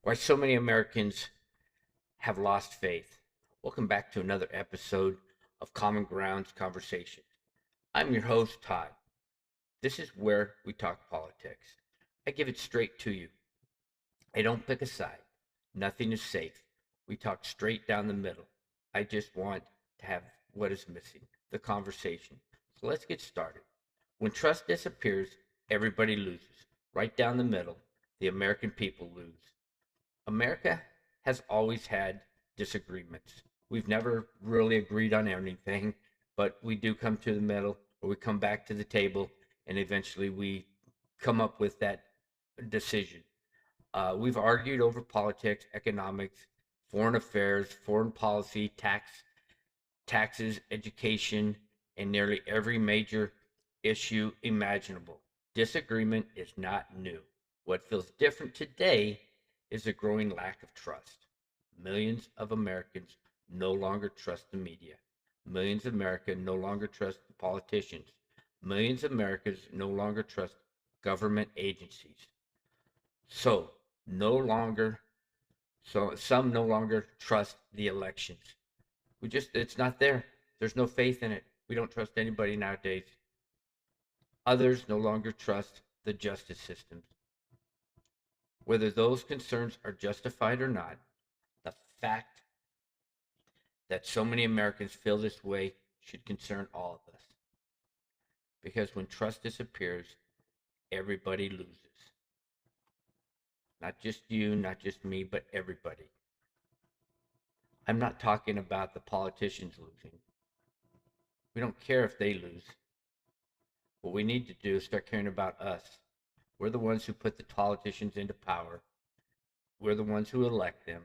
Why so many Americans have lost faith. Welcome back to another episode of Common Grounds Conversation. I'm your host, Todd. This is where we talk politics. I give it straight to you. I don't pick a side. Nothing is safe. We talk straight down the middle. I just want to have what is missing, the conversation. So let's get started. When trust disappears, everybody loses. Right down the middle, the American people lose. America has always had disagreements. We've never really agreed on anything, but we do come to the middle, or we come back to the table, and eventually we come up with that decision. We've argued over politics, economics, foreign affairs, foreign policy, taxes, education, and nearly every major issue imaginable. Disagreement is not new. What feels different today is a growing lack of trust. Millions of Americans no longer trust the media. Millions of Americans no longer trust the politicians. Millions of Americans no longer trust government agencies. So, no longer, so some no longer trust the elections. It's not there. There's no faith in it. We don't trust anybody nowadays. Others no longer trust the justice systems. Whether those concerns are justified or not, the fact that so many Americans feel this way should concern all of us. Because when trust disappears, everybody loses. Not just you, not just me, but everybody. I'm not talking about the politicians losing. We don't care if they lose. What we need to do is start caring about us. We're the ones who put the politicians into power. We're the ones who elect them.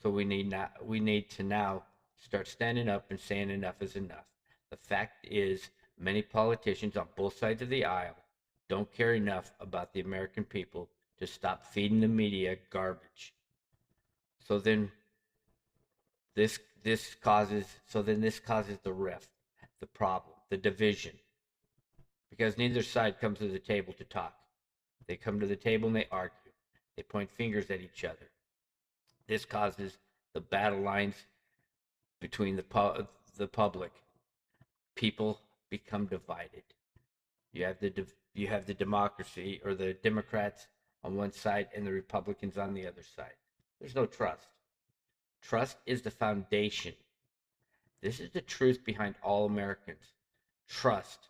So we need to now start standing up and saying enough is enough. The fact is, many politicians on both sides of the aisle don't care enough about the American people to stop feeding the media garbage. So then this causes the rift, the problem, the division. Because neither side comes to the table to talk. They come to the table and they argue. They point fingers at each other. This causes the battle lines between the public. People become divided. You have the democracy or the Democrats on one side and the Republicans on the other side. There's no trust. Trust is the foundation. This is the truth behind all Americans. Trust.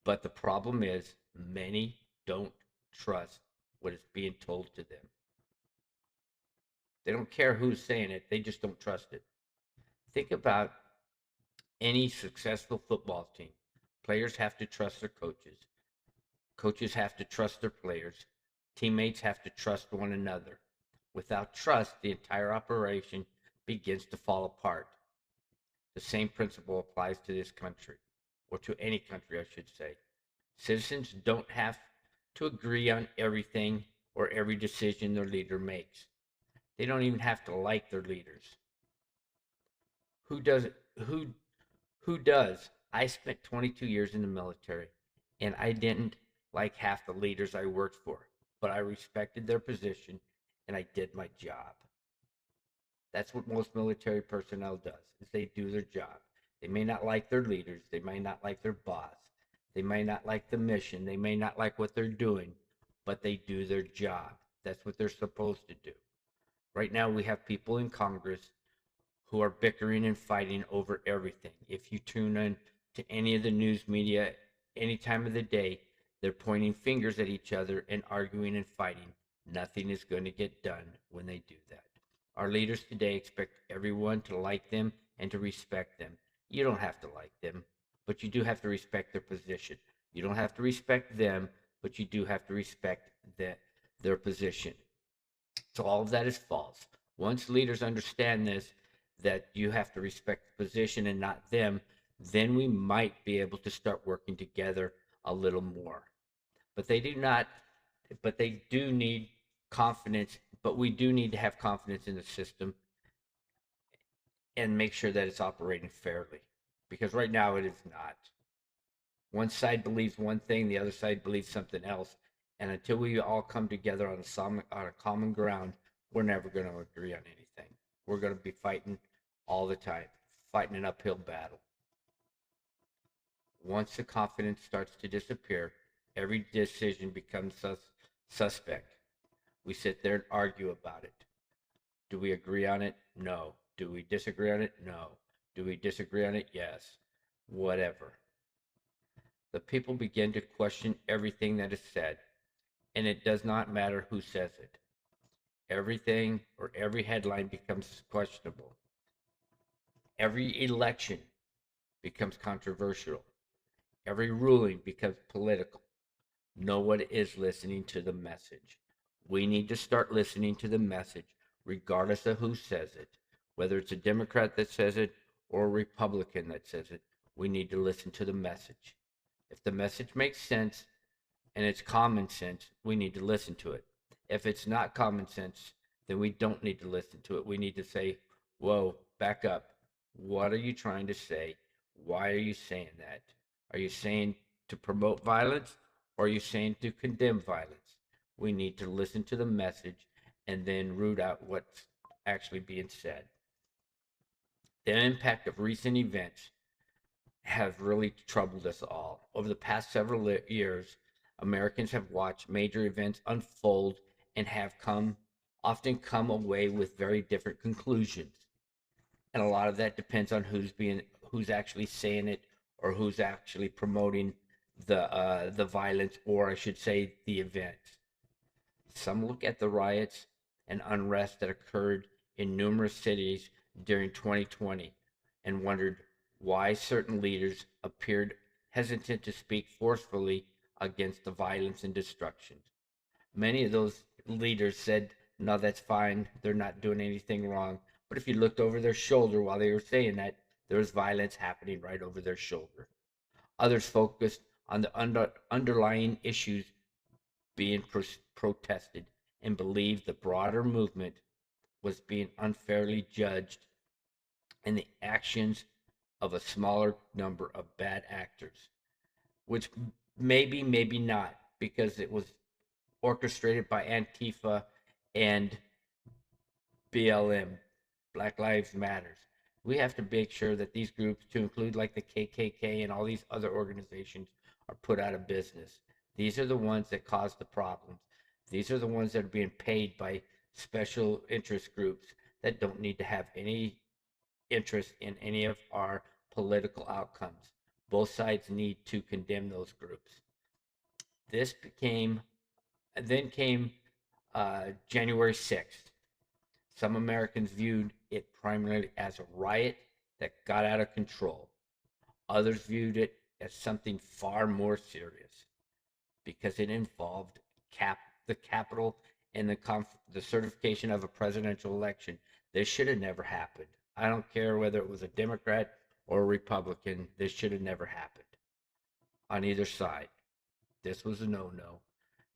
But the problem is many don't trust what is being told to them. They don't care who's saying it, they just don't trust it. Think about any successful football team. Players have to trust their coaches. Coaches have to trust their players. Teammates have to trust one another. Without trust, the entire operation begins to fall apart. The same principle applies to this country, or to any country, I should say. Citizens don't have to agree on everything or every decision their leader makes. They don't even have to like their leaders. Who does it? Who does? I spent 22 years in the military, and I didn't like half the leaders I worked for, but I respected their position and I did my job. That's what most military personnel does, is they do their job. They may not like their leaders, they may not like their boss, they may not like the mission, they may not like what they're doing, but they do their job. That's what they're supposed to do. Right now we have people in Congress who are bickering and fighting over everything. If you tune in to any of the news media any time of the day, they're pointing fingers at each other and arguing and fighting. Nothing is going to get done when they do that. Our leaders today expect everyone to like them and to respect them. You don't have to like them, but you do have to respect their position. You don't have to respect them, but you do have to respect their position. So all of that is false. Once leaders understand this, that you have to respect the position and not them, then we might be able to start working together a little more. But they do not, but they do need confidence, but we do need to have confidence in the system and make sure that it's operating fairly. Because right now it is not. One side believes one thing, the other side believes something else. And until we all come together on a common ground, we're never going to agree on anything. We're going to be fighting all the time, fighting an uphill battle. Once the confidence starts to disappear, every decision becomes suspect. We sit there and argue about it. Do we agree on it? No. Do we disagree on it? No. Do we disagree on it? Yes. Whatever. The people begin to question everything that is said, and it does not matter who says it. Everything or every headline becomes questionable. Every election becomes controversial. Every ruling becomes political. No one is listening to the message. We need to start listening to the message, regardless of who says it. Whether it's a Democrat that says it or a Republican that says it, we need to listen to the message. If the message makes sense and it's common sense, we need to listen to it. If it's not common sense, then we don't need to listen to it. We need to say, whoa, back up. What are you trying to say? Why are you saying that? Are you saying to promote violence or are you saying to condemn violence? We need to listen to the message and then root out what's actually being said. The impact of recent events have really troubled us all. Over the past several years, Americans have watched major events unfold and have often come away with very different conclusions. And a lot of that depends on who's actually saying it or who's actually promoting the violence, or I should say the event. Some look at the riots and unrest that occurred in numerous cities during 2020 and wondered why certain leaders appeared hesitant to speak forcefully against the violence and destruction. Many of those leaders said, no, that's fine, they're not doing anything wrong. But if you looked over their shoulder while they were saying that, there was violence happening right over their shoulder. Others focused on the underlying issues being protested and believed the broader movement was being unfairly judged and the actions of a smaller number of bad actors, which maybe not, because it was orchestrated by Antifa and BLM, Black Lives Matters. We have to make sure that these groups, to include like the KKK and all these other organizations, are put out of business. These are the ones that cause the problems. These are the ones that are being paid by special interest groups that don't need to have any interest in any of our political outcomes. Both sides need to condemn those groups. This became, then came January 6th. Some Americans viewed it primarily as a riot that got out of control. Others viewed it as something far more serious because it involved the Capitol and the certification of a presidential election. This should have never happened. I don't care whether it was a Democrat or a Republican. This should have never happened on either side. This was a no-no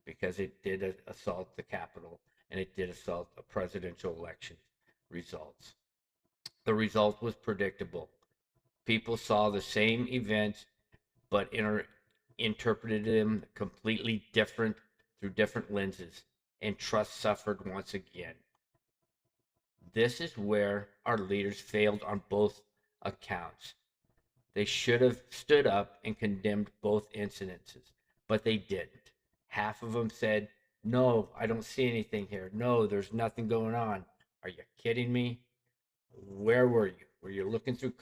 because it did assault the Capitol and it did assault a presidential election results. The result was predictable. People saw the same events but interpreted them completely different through different lenses, and trust suffered once again. This is where our leaders failed on both accounts. They should have stood up and condemned both incidences, but they didn't. Half of them said, no, I don't see anything here. No, there's nothing going on. Are you kidding me? Where were you? Were you looking through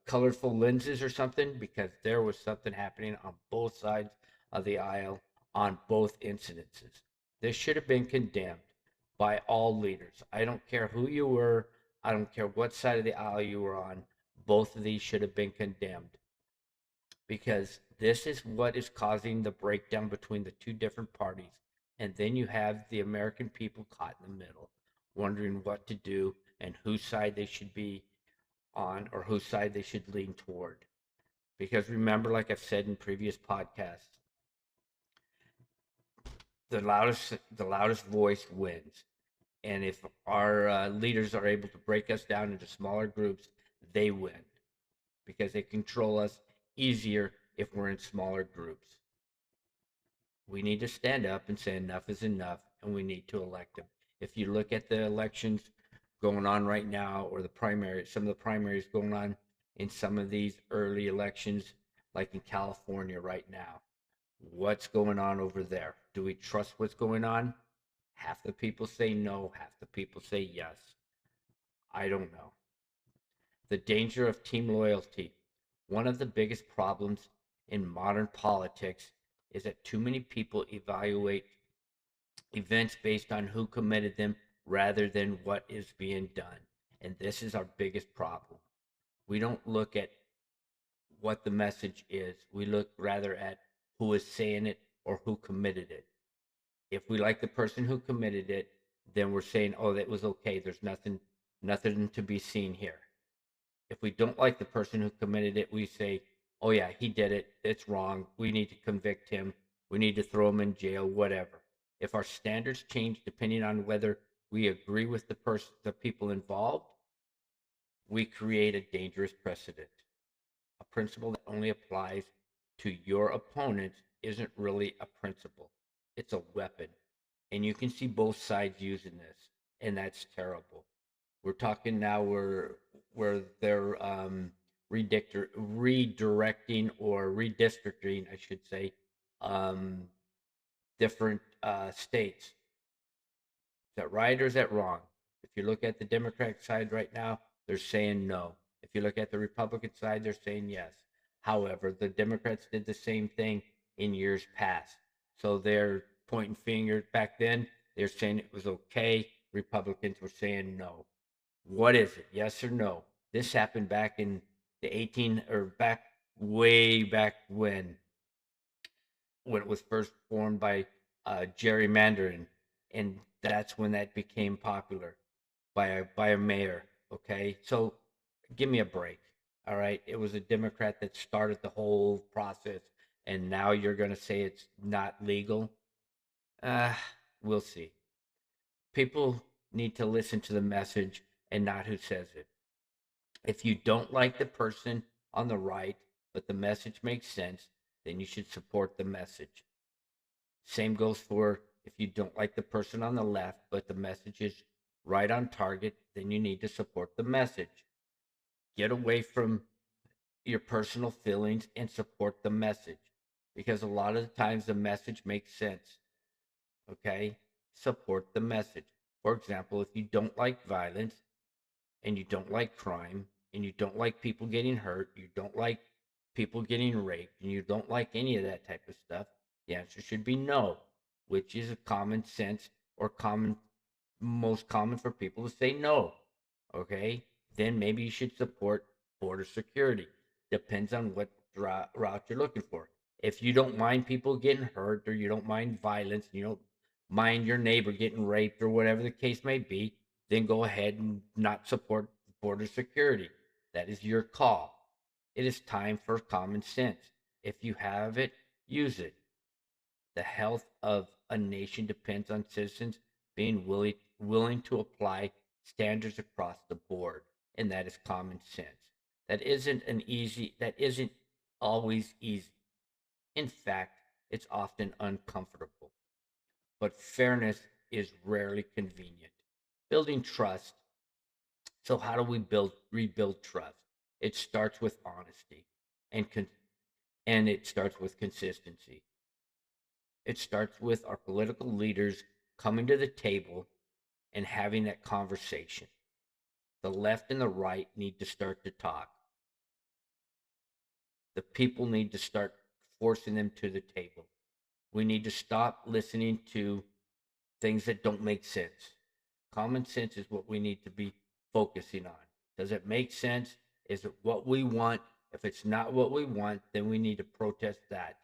colorful lenses or something? Because there was something happening on both sides of the aisle on both incidences. This should have been condemned by all leaders. I don't care who you were. I don't care what side of the aisle you were on. Both of these should have been condemned because this is what is causing the breakdown between the two different parties. And then you have the American people caught in the middle, wondering what to do and whose side they should be on or whose side they should lean toward. Because remember, like I've said in previous podcasts, the loudest voice wins. And if our leaders are able to break us down into smaller groups, they win because they control us easier if we're in smaller groups. We need to stand up and say enough is enough, and we need to elect them. If you look at the elections going on right now, or the primaries, some of the primaries going on in some of these early elections, like in California right now, what's going on over there? Do we trust what's going on? Half the people say no, half the people say yes. I don't know. The danger of team loyalty. One of the biggest problems in modern politics is that too many people evaluate events based on who committed them rather than what is being done. And this is our biggest problem. We don't look at what the message is, we look rather at who is saying it or who committed it. If we like the person who committed it, then we're saying, oh, that was okay. There's nothing to be seen here. If we don't like the person who committed it, we say, oh yeah, he did it. It's wrong. We need to convict him. We need to throw him in jail, whatever. If our standards change depending on whether we agree with the people involved, we create a dangerous precedent. A principle that only applies to your opponents isn't really a principle. It's a weapon. And you can see both sides using this, and that's terrible. We're talking now where they're redirecting or redistricting, I should say, um, different states. Is that right or is that wrong? If you look at the Democratic side right now, they're saying no. If you look at the Republican side, they're saying yes. However, the Democrats did the same thing in years past. So they're pointing fingers back then. They're saying it was okay. Republicans were saying no. What is it? Yes or no? This happened back in the 18 or back way back when it was first formed by gerrymandering, and that's when that became popular by a mayor. Okay, so give me a break. All right, it was a Democrat that started the whole process, and now you're going to say it's not legal. Uh, we'll see. People need to listen to the message and not who says it. If you don't like the person on the right, but the message makes sense, then you should support the message. Same goes for if you don't like the person on the left, but the message is right on target, then you need to support the message. Get away from your personal feelings and support the message, because a lot of the times the message makes sense. Okay? Support the message. For example, if you don't like violence and you don't like crime and you don't like people getting hurt, you don't like people getting raped, and you don't like any of that type of stuff, the answer should be no, which is a common sense or most common for people to say no. Okay? Then maybe you should support border security. Depends on what route you're looking for. If you don't mind people getting hurt, or you don't mind violence, and you don't mind your neighbor getting raped, or whatever the case may be, then go ahead and not support border security. That is your call. It is time for common sense. If you have it, use it. The health of a nation depends on citizens being willing to apply standards across the board, and that is common sense. That isn't always easy. In fact, it's often uncomfortable. But fairness is rarely convenient. Building trust. So how do we rebuild trust? It starts with honesty, and and it starts with consistency. It starts with our political leaders coming to the table and having that conversation. The left and the right need to start to talk. The people need to start forcing them to the table. We need to stop listening to things that don't make sense. Common sense is what we need to be focusing on. Does it make sense? Is it what we want? If it's not what we want, then we need to protest that.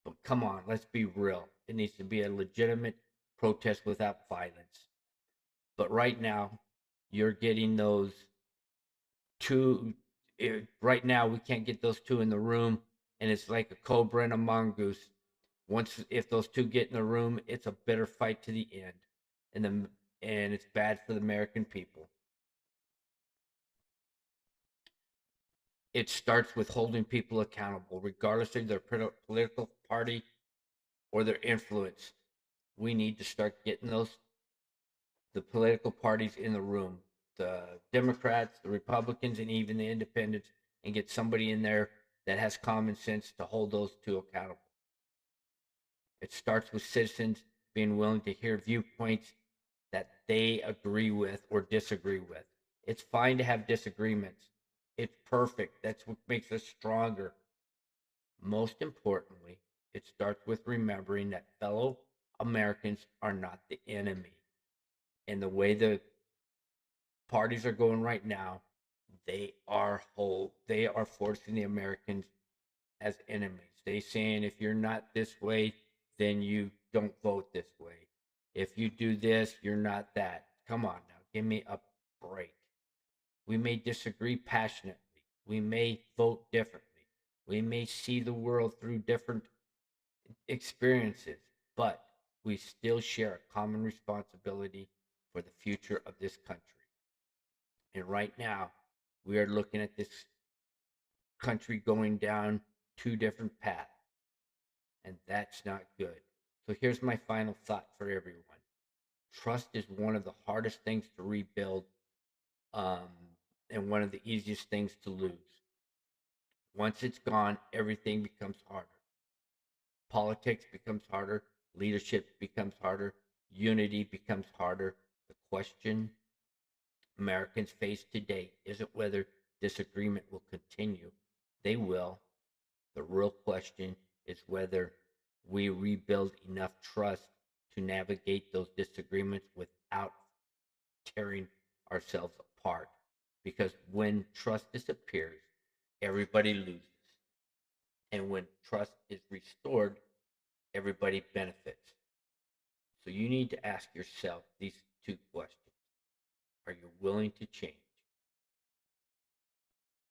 But come on, let's be real. It needs to be a legitimate protest without violence. But right now, you're getting those two. Right now, we can't get those two in the room, and it's like a cobra and a mongoose. If those two get in the room, it's a bitter fight to the end, and it's bad for the American people. It starts with holding people accountable, regardless of their political party or their influence. We need to start getting those the political parties in the room, the Democrats, the Republicans, and even the independents, and get somebody in there that has common sense to hold those two accountable. It starts with citizens being willing to hear viewpoints that they agree with or disagree with. It's fine to have disagreements. It's perfect. That's what makes us stronger. Most importantly, it starts with remembering that fellow Americans are not the enemy. And the way the parties are going right now, they are forcing the Americans as enemies. They saying if you're not this way, then you don't vote this way. If you do this, you're not that. Come on now, give me a break. We may disagree passionately. We may vote differently. We may see the world through different experiences, but we still share a common responsibility for the future of this country. And right now, we are looking at this country going down two different paths, and that's not good. So here's my final thought for everyone. Trust is one of the hardest things to rebuild, um, and one of the easiest things to lose. Once it's gone, everything becomes harder. Politics becomes harder, leadership becomes harder, unity becomes harder. The question Americans face today isn't whether disagreement will continue. They will. The real question is whether we rebuild enough trust to navigate those disagreements without tearing ourselves apart. Because when trust disappears, everybody loses. And when trust is restored, everybody benefits. So you need to ask yourself these two questions. Are you willing to change?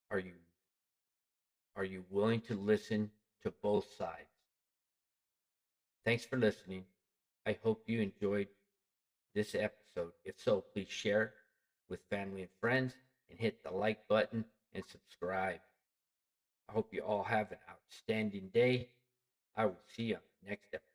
Are you willing to listen to both sides? Thanks for listening. I hope you enjoyed this episode. If so, please share with family and friends and hit the like button and subscribe. I hope you all have an outstanding day. I will see you next episode.